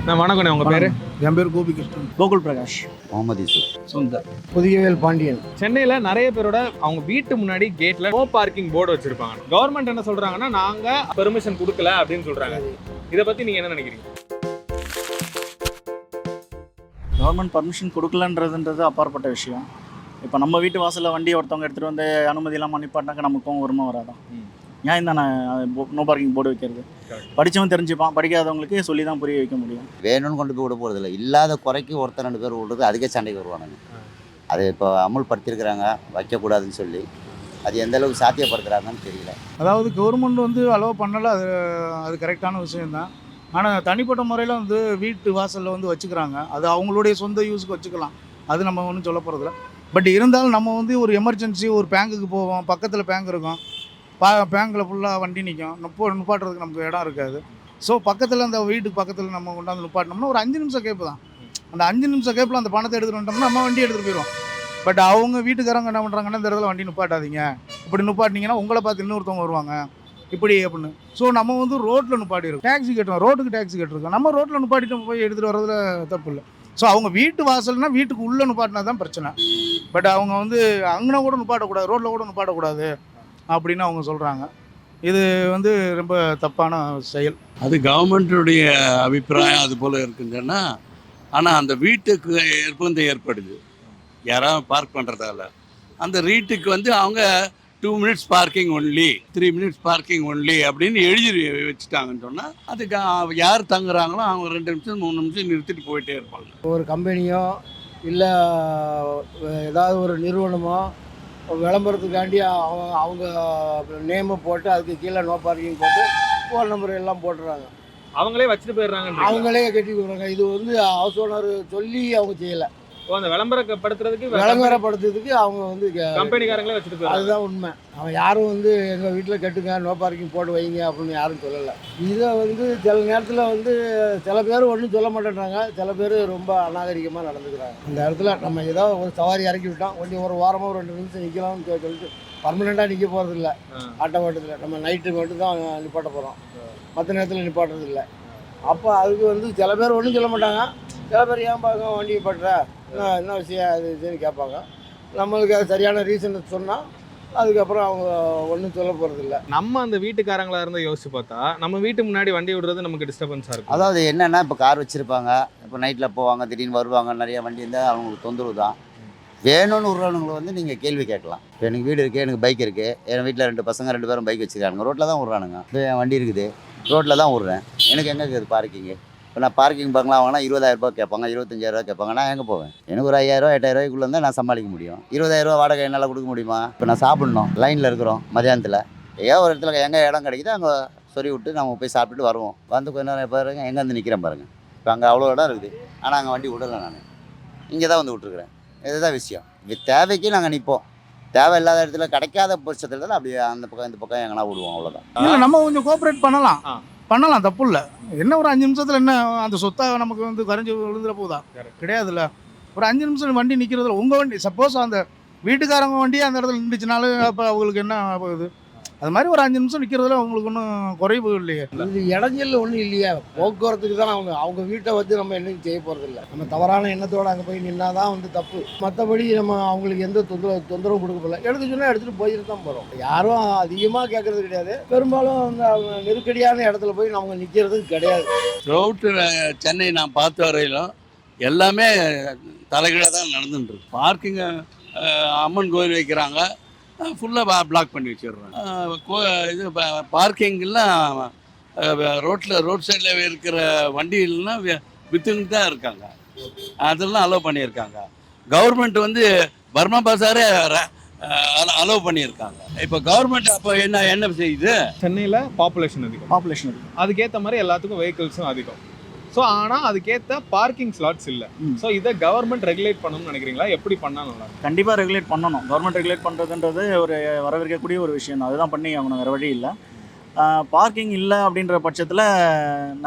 நான் வணக்கண்ணே, உங்கள் பேர்? என் பேர் கோபிகிருஷ்ணன். கோகுல் பிரகாஷ். முகமது யூசுப். சுந்தர். புதியவேல் பாண்டியன். சென்னையில் நிறைய பேரோட அவங்க வீட்டு முன்னாடி கேட்டில் நோ பார்க்கிங் போர்டு வச்சுருப்பாங்க. கவர்மெண்ட் என்ன சொல்கிறாங்கன்னா, நாங்கள் பெர்மிஷன் கொடுக்கல அப்படின்னு சொல்கிறாங்க. இதை பற்றி நீங்கள் என்ன நினைக்கிறீங்க? கவர்மெண்ட் பர்மிஷன் கொடுக்கலன்றதுன்றது அப்பாற்பட்ட விஷயம். இப்போ நம்ம வீட்டு வாசலில் வண்டியை ஒருத்தவங்க எடுத்துகிட்டு வந்து அனுமதி இல்லாமல் நிப்பாட்டினாக்க நமக்கும் வருமா வராதான்? ஏன் தானே நோ பார்க்கிங் போர்டு வைக்கிறது? படித்தவன் தெரிஞ்சுப்பான், படிக்காதவங்களுக்கு சொல்லி தான் புரிய வைக்க முடியும். வேணும்னு கொண்டு போய் விட போகிறதில்ல. இல்லாத குறைக்கு ஒருத்தர் 2 பேர் விடுறது அதுக்கே சண்டைக்கு வருவானுங்க. அது இப்போ அமுல்படுத்தியிருக்கிறாங்க வைக்கக்கூடாதுன்னு சொல்லி. அது எந்த அளவுக்கு சாத்தியப்படுத்துகிறாங்கன்னு தெரியல. அதாவது கவர்மெண்ட் வந்து அலோவ் பண்ணலை, அது கரெக்டான விஷயம்தான். ஆனால் தனிப்பட்ட முறையில் வந்து வீட்டு வாசலில் வந்து வச்சுக்கிறாங்க. அது அவங்களுடைய சொந்த யூஸுக்கு வச்சுக்கலாம், அது நம்ம ஒன்றும் சொல்ல போகிறதில்ல. பட் இருந்தாலும் நம்ம வந்து ஒரு எமர்ஜென்சி ஒரு பேங்குக்கு போவோம், பக்கத்தில் பேங்க் இருக்கும், பேங்கில் ஃபுல்லாக வண்டி நிற்கும், நிப்பாட்டுறதுக்கு நமக்கு இடம் இருக்காது. ஸோ பக்கத்தில் அந்த வீட்டுக்கு பக்கத்தில் நம்ம கொண்டாந்து நிப்பாட்டினோம்னா ஒரு 5 நிமிஷம் கேப்பு தான். அந்த 5 நிமிஷம் கேப்பில் அந்த பணத்தை எடுத்துகிட்டு வந்துட்டோம்னா நம்ம வண்டி எடுத்துகிட்டு போயிடுவோம். பட் அவங்க வீட்டுக்காரங்க என்ன பண்ணுறாங்கன்னா, இந்த இடத்துல வண்டி நிப்பாட்டாதீங்க, இப்படி நிப்பாட்டினீங்கன்னா உங்களை பார்த்து இன்னொருத்தவங்க வருவாங்க இப்படி அப்படின்னு. ஸோ நம்ம வந்து ரோட்டில் நிப்பாட்டிருக்கோம், டேக்ஸி கட்டுறோம், ரோட்டுக்கு டேக்ஸி கட்டிருக்கோம், நம்ம ரோட்டில் நிப்பாட்டிட்டு போய் எடுத்துகிட்டு வரதுல தப்பு இல்லை. ஸோ அவங்க வீட்டு வாசல்னா வீட்டுக்கு உள்ளே நிப்பாட்டினா தான் பிரச்சனை. பட் அவங்க வந்து அங்கே கூட நிப்பாட்டக்கூடாது, ரோட்டில் கூட நிப்பாட்டக்கூடாது அப்படின்னு அவங்க சொல்கிறாங்க. இது வந்து ரொம்ப தப்பான செயல். அது கவர்மெண்ட்டுடைய அபிப்பிராயம் அது போல் இருக்குங்கன்னா, ஆனால் அந்த வீட்டுக்கு நிர்பந்தம் ஏற்படுது யாராவது பார்க் பண்ணுறதால. அந்த வீட்டுக்கு வந்து அவங்க 2 minutes parking only, 3 minutes parking only அப்படின்னு எழுதி வச்சுட்டாங்கன்னு சொன்னால், அதுக்கு யார் தங்குறாங்களோ அவங்க 2 நிமிஷம் 3 நிமிஷம் நிறுத்திட்டு போயிட்டே இருப்பாங்க. ஒரு கம்பெனியோ இல்லை ஏதாவது ஒரு நிறுவனமோ விளம்பரத்துக்காண்டி அவங்க நேமை போட்டு அதுக்கு கீழே நோ பார்க்கிங் போட்டு ஃபோன் நம்பர் எல்லாம் போட்டுறாங்க. அவங்களே வச்சுட்டு போயிடுறாங்க, அவங்களே கட்டி கொடுக்குறாங்க. இது வந்து ஹவுஸ் ஓனர் சொல்லி அவங்க செய்யலை. அந்த விளம்பரப்படுத்துறதுக்கு அவங்க வந்து கம்பெனிக்காரங்களே வச்சுட்டு போயிடுறாங்க. அதுதான் உண்மை. அவன் யாரும் வந்து எங்கள் வீட்டில் கட்டுங்க நோ பார்க்கிங் போட்டு வைங்க அப்படின்னு யாரும் சொல்லலை. இதை வந்து சில நேரத்தில் வந்து சில பேர் ஒன்றும் சொல்ல மாட்டேன்றாங்க, சில பேர் ரொம்ப அநாகரிகமாக நடந்துக்கிறாங்க. இந்த இடத்துல நம்ம ஏதோ ஒரு சவாரி இறக்கி விட்டோம், கொஞ்சம் ஒரு வாரமாக 2 நிமிஷம் நிற்கலாம்னு சொல்லிட்டு பர்மனெண்ட்டாக நிற்க போகிறது இல்லை. ஆட்டோ ஓட்டத்தில் நம்ம நைட்டு மட்டும் தான் நிப்பாட்ட போகிறோம், மற்ற நேரத்தில் நிப்பாட்டுறது இல்லை. அப்போ அதுக்கு வந்து சில பேர் ஒன்றும் சொல்ல மாட்டாங்க, சில பேர் ஏன் பார்க்க வண்டி பட்டுற என்ன விஷயம் அது இதுன்னு கேட்பாங்க. நம்மளுக்கு அது சரியான ரீசன் சொன்னால் அதுக்கப்புறம் அவங்க ஒன்றும் சொல்ல போகிறதில்ல. நம்ம அந்த வீட்டுக்காரங்களா இருந்தால் யோசிச்சு பார்த்தா நம்ம வீட்டு முன்னாடி வண்டி விடுறது நமக்கு டிஸ்டர்பன்ஸாக இருக்கும். அதாவது என்னென்னா, இப்போ கார் வச்சுருப்பாங்க, இப்போ நைட்டில் போவாங்க, திடீர்னு வருவாங்க, நிறைய வண்டி இருந்தால் அவங்களுக்கு தொந்தரவு தான். வேணும்னு விட்றவங்களை வந்து நீங்கள் கேள்வி கேட்கலாம். இப்போ எனக்கு வீடு இருக்குது, எனக்கு பைக் இருக்குது, என் வீட்டில் 2 பசங்க 2 பேரும் பைக் வச்சுருக்காங்க, ரோட்டில் தான் விட்றானுங்க. இப்போ என் வண்டி இருக்குது, ரோட்டில் தான் விட்றேன், எனக்கு எங்கே இருக்குது பார்க்கிங்கு? இப்போ நான் பார்க்கிங் பார்க்கலாம் வாங்கினா 20,000 ரூபா கேட்பாங்க, 25,000 ரூபா கேட்பாங்க. நான் எங்கே போவேன்? எனக்கு ஒரு 5,000 8,000 ரூபாய்க்குள்ளே இருந்தால் நான் சமாளிக்க முடியும். 20,000 ரூபா வாடகை என்னால் கொடுக்க முடியுமா? இப்போ நான் சாப்பிட்ணும், லைனில் இருக்கிறோம், மதியானத்தில் ஏன் ஒரு இடத்துல எங்கே இடம் கிடைக்குது அங்கே சொல்லி விட்டு நம்ம போய் சாப்பிட்டுட்டு வருவோம். வந்து கொஞ்ச நேரம் பாருங்க, எங்கே வந்து நிற்கிறேன் பாருங்கள். இப்போ அங்கே அவ்வளோ இடம் இருக்குது, ஆனால் அங்கே வண்டி விடலை. நான் இங்கே தான் வந்து விட்டுருக்குறேன். இதுதான் விஷயம். இது தேவைக்கு நாங்கள் நிற்போம், தேவை இல்லாத இடத்துல கிடைக்காத பட்சத்தில் தான் அப்படியே அந்த பக்கம் இந்த பக்கம் எங்கன்னா விடுவோம், அவ்வளோதான். இல்லை, நம்ம கொஞ்சம் கோஆப்ரேட் பண்ணலாம், தப்பு இல்லை. என்ன ஒரு 5 நிமிஷத்தில் என்ன அந்த சொத்தை நமக்கு வந்து கரைஞ்சி விழுந்துட போதா? கிடையாதுல்ல. ஒரு 5 நிமிஷம் வண்டி நிற்கிறதுல உங்கள் வண்டி சப்போஸ் அந்த வீட்டுக்காரங்க வண்டி அந்த இடத்துல நின்றுச்சுனாலும் அப்போ அவங்களுக்கு என்ன போகுது? அது மாதிரி ஒரு 5 நிமிஷம் நிற்கிறதுல அவங்களுக்கு ஒன்றும் குறைவு இல்லையே. இது இடைஞ்சல் ஒன்றும் இல்லையா? போக்குவரத்துக்கு தான் அவங்க வீட்டை வச்சு நம்ம என்னையும் செய்ய போகிறதில்ல. நம்ம தவறான எண்ணத்தோடு அங்கே போய் நின்னா தான் வந்து தப்பு. மற்றபடி நம்ம அவங்களுக்கு எந்த தொந்தரவும் கொடுக்கப்படல. எடுத்து சொன்னால் எடுத்துகிட்டு போயிட்டு தான் போகிறோம். யாரும் அதிகமாக கேட்குறது கிடையாது. பெரும்பாலும் அந்த நெருக்கடியான இடத்துல போய் நம்ம நிற்கிறதும் கிடையாது. ரோட்டில் சென்னை நான் பார்த்த வரையிலும் எல்லாமே தலைகீழாக தான் நடந்துட்டுருக்கு. பார்க்கிங்கை அம்மன் கோயில் வைக்கிறாங்க, ஃபுல்லாக பிளாக் பண்ணி வச்சிடுறாங்க. இது பார்க்கிங்கெல்லாம் ரோட் சைடில் இருக்கிற வண்டிகள்லாம் விற்றுக்கிட்டு தான் இருக்காங்க, அதெல்லாம் அலோவ் பண்ணியிருக்காங்க. கவர்மெண்ட் வந்து பர்மா பசாரே அலோவ் பண்ணியிருக்காங்க. இப்போ கவர்மெண்ட் அப்போ என்ன செய்யுது? சென்னையில் பாப்புலேஷன் அதிகம், அதுக்கேற்ற மாதிரி எல்லாத்துக்கும் வெஹிக்கிள்ஸும் அதிகம். ஸோ ஆனால் அதுக்கேற்ற பார்க்கிங் ஸ்லாட்ஸ் இல்லை. ஸோ இதை கவர்மெண்ட் ரெகுலேட் பண்ணணும்னு நினைக்கிறீங்களா? எப்படி பண்ணால் நல்லா? கண்டிப்பாக ரெகுலேட் பண்ணணும். கவர்மெண்ட் ரெகுலேட் பண்ணுறதுன்றது ஒரு வரவேற்கக்கூடிய ஒரு விஷயம் தான். அதுதான் பண்ணி ஆகணும், வேறு வழி இல்லை. பார்க்கிங் இல்லை அப்படின்ற பட்சத்தில்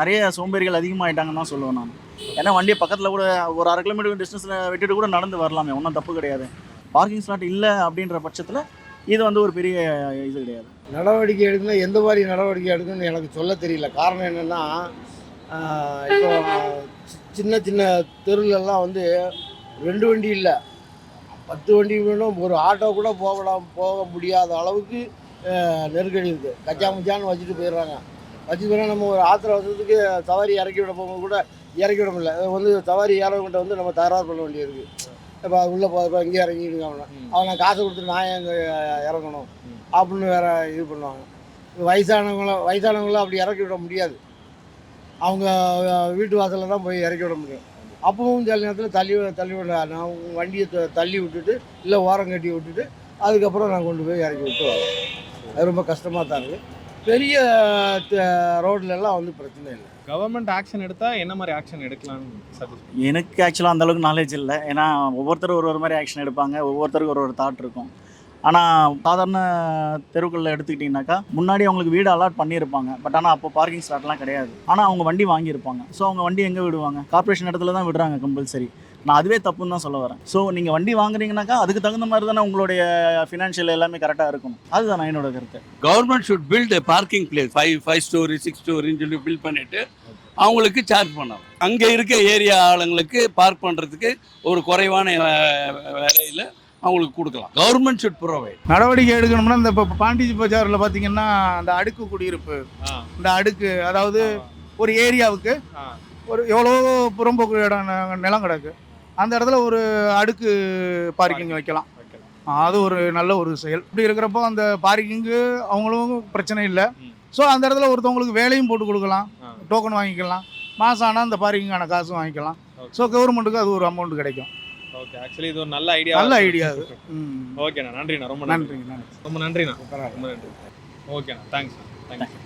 நிறைய சோம்பேறிகள் அதிகமாகிட்டாங்கன்னு தான் சொல்லுவேன் நான். ஏன்னா வண்டியை பக்கத்தில் கூட ஒரு 1/2 கிலோமீட்டர் டிஸ்டன்ஸில் விட்டுட்டு கூட நடந்து வரலாமே, ஒன்றும் தப்பு கிடையாது. பார்க்கிங் ஸ்லாட் இல்லை அப்படின்ற பட்சத்தில் இது வந்து ஒரு பெரிய இது கிடையாது. நடவடிக்கை எடுக்கணும், எந்த மாதிரி நடவடிக்கை எடுக்கணும்னு எனக்கு சொல்ல தெரியல. காரணம் என்னென்னா, இப்போ சின்ன சின்ன தெருவுலலாம் வந்து 2 வண்டி இல்லை 10 வண்டி வேணும், ஒரு ஆட்டோ கூட போக முடியாத அளவுக்கு நெருக்கடி இருக்குது. கச்சா முச்சான்னு வச்சுட்டு போயிடுறாங்க. வச்சுட்டு போனால் நம்ம ஒரு ஆத்திர அவசரத்துக்கு சவாரி இறக்கி விட போகும்போது கூட இறக்கி விட முடியல. வந்து சவாரி ஏறவங்கிட்ட வந்து நம்ம தகராறு பண்ண வேண்டியிருக்கு. இப்போ உள்ளே போகிறப்ப இங்கே இறங்கிடுங்க அவனை காசை கொடுத்துட்டு நான் எங்கே இறங்கணும் அப்படின்னு வேற இது பண்ணுவாங்க. வயசானவங்களும் அப்படி இறக்கி விட முடியாது. அவங்க வீட்டு வாசலில் தான் போய் இறக்கி விட முடியும். அப்பவும் சில நேரத்தில் தள்ளி விட நான் வண்டியை தள்ளி விட்டுட்டு இல்லை ஓரம் கட்டி விட்டுட்டு அதுக்கப்புறம் நான் கொண்டு போய் இறக்கி விட்டு வரேன். அது ரொம்ப கஷ்டமாக தான் இருக்குது. பெரிய ரோட்லலாம் வந்து பிரச்சனை இல்லை. கவர்மெண்ட் ஆக்ஷன் எடுத்தா என்ன மாதிரி ஆக்ஷன் எடுக்கலாம்னு சஜஸ்ட் எனக்கு ஆக்சுவலாக அந்தளவுக்கு நாலேஜ் இல்லை. ஏன்னா ஒவ்வொருத்தரும் ஒரு மாதிரி ஆக்ஷன் எடுப்பாங்க, ஒவ்வொருத்தருக்கும் ஒரு தாட் இருக்கும். ஆனால் சாதாரண தெருக்களில் எடுத்துக்கிட்டிங்கனாக்கா முன்னாடி அவங்களுக்கு வீடு அலாட் பண்ணியிருப்பாங்க. பட் ஆனால் அப்போ பார்க்கிங் ஸ்லாட்லாம் கிடையாது. ஆனால் அவங்க வண்டி வாங்கியிருப்பாங்க. ஸோ அவங்க வண்டி எங்கே விடுவாங்க? கார்ப்பரேஷன் இடத்துல தான் விடுறாங்க கம்பல்சரி. நான் அதுவே தப்புன்னு தான் சொல்ல வரேன். ஸோ நீங்கள் வண்டி வாங்குறீங்கனாக்கா அதுக்கு தகுந்த மாதிரி தானே உங்களுடைய ஃபினான்ஷியல் எல்லாமே கரெக்டாக இருக்கணும். அதுதான் நான் என்னோட கருத்து. Government should build parking place 5 storey 6 ஸ்டோரின்னு சொல்லி பில்ட் பண்ணிட்டு அவங்களுக்கு சார்ஜ் பண்ணலாம். அங்கே இருக்க ஏரியா ஆளுங்களுக்கு பார்க் பண்ணுறதுக்கு ஒரு குறைவான விலையில் அவங்களுக்கு கொடுக்கலாம். Government should provide. நடவடிக்கை எடுக்கணும்னா இந்த இப்போ பாண்டிஜி பஜாரில் பார்த்தீங்கன்னா அந்த அடுக்கு குடியிருப்பு, இந்த அடுக்கு அதாவது ஒரு ஏரியாவுக்கு ஒரு எவ்வளோ புறம்போக்கு இடம் நிலம் கிடக்கு, அந்த இடத்துல ஒரு அடுக்கு பார்க்கிங் வைக்கலாம். அது ஒரு நல்ல ஒரு செயல். இப்படி இருக்கிறப்போ அந்த பார்க்கிங்கு அவங்களும் பிரச்சனை இல்லை. ஸோ அந்த இடத்துல ஒருத்தவங்களுக்கு வேலையும் போட்டு கொடுக்கலாம், டோக்கன் வாங்கிக்கலாம், மாதம் ஆனால் அந்த பார்க்கிங்கான காசும் வாங்கிக்கலாம். ஸோ கவர்மெண்ட்டுக்கு அது ஒரு அமௌண்ட் கிடைக்கும். ஓகே, ஆக்சுவலி இது ஒரு நல்ல ஐடியா. நல்ல ஐடியா அது. ஓகேண்ணா, நன்றிண்ணா, ரொம்ப நன்றி. ரொம்ப நன்றிண்ணா, ரொம்ப நன்றி. ஓகேண்ணா, தேங்க்ஸ்.